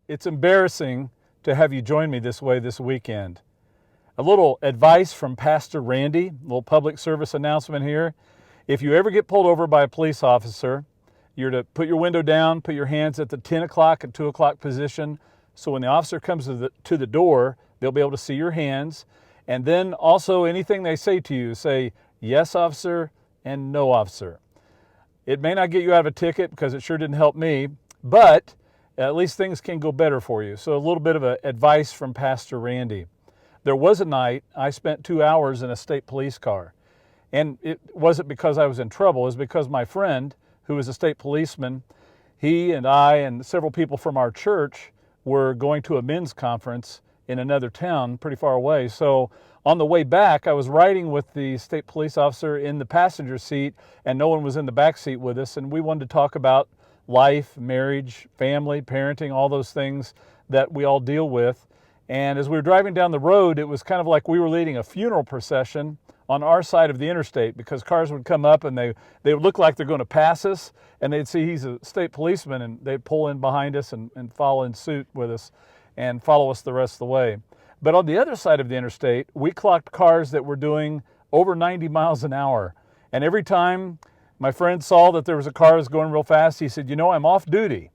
it's embarrassing to have you join me this way this weekend. A little advice from Pastor Randy, a little public service announcement here. If you ever get pulled over by a police officer, you're to put your window down, put your hands at the 10 o'clock and 2 o'clock position, so when the officer comes to the door, they'll be able to see your hands. And then also anything they say to you, say, yes, officer, and no, officer. It may not get you out of a ticket because it sure didn't help me, but at least things can go better for you. So a little bit of advice from Pastor Randy. There was a night I spent 2 hours in a state police car. And it wasn't because I was in trouble. It was because my friend, who was a state policeman, he and I and several people from our church were going to a men's conference in another town pretty far away. So on the way back, I was riding with the state police officer in the passenger seat, and no one was in the back seat with us. And we wanted to talk about life, marriage, family, parenting, all those things that we all deal with. And as we were driving down the road, it was kind of like we were leading a funeral procession on our side of the interstate, because cars would come up and they would look like they're going to pass us, and they'd see he's a state policeman, and they'd pull in behind us and follow in suit with us and follow us the rest of the way. But on the other side of the interstate, we clocked cars that were doing over 90 miles an hour. And every time my friend saw that there was a car that was going real fast, he said, I'm off duty,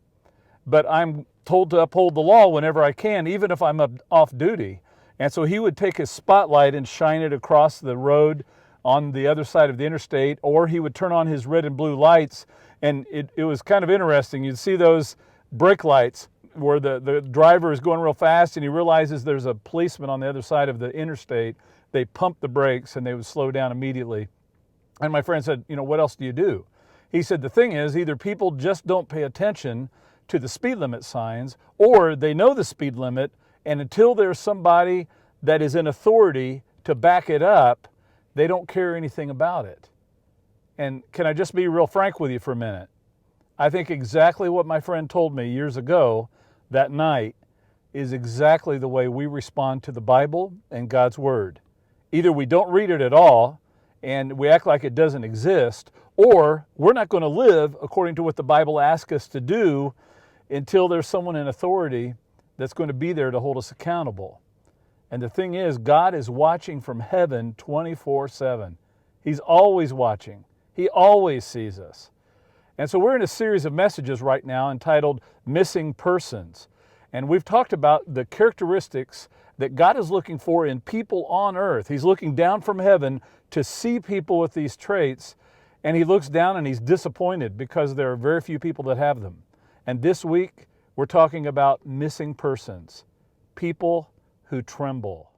but I'm told to uphold the law whenever I can, even if I'm off duty. And so he would take his spotlight and shine it across the road on the other side of the interstate, or he would turn on his red and blue lights. And it was kind of interesting. You'd see those brake lights where the driver is going real fast and he realizes there's a policeman on the other side of the interstate. They pump the brakes and they would slow down immediately. And my friend said, what else do you do? He said, the thing is, either people just don't pay attention to the speed limit signs, or they know the speed limit, and until there's somebody that is in authority to back it up, they don't care anything about it. And can I just be real frank with you for a minute? I think exactly what my friend told me years ago that night is exactly the way we respond to the Bible and God's Word. Either we don't read it at all and we act like it doesn't exist, or we're not going to live according to what the Bible asks us to do until there's someone in authority that's going to be there to hold us accountable. And the thing is, God is watching from heaven 24/7. He's always watching. He always sees us. And so we're in a series of messages right now entitled Missing Persons. And we've talked about the characteristics that God is looking for in people on earth. He's looking down from heaven to see people with these traits, and he looks down and he's disappointed because there are very few people that have them. And this week, we're talking about missing persons, people who tremble.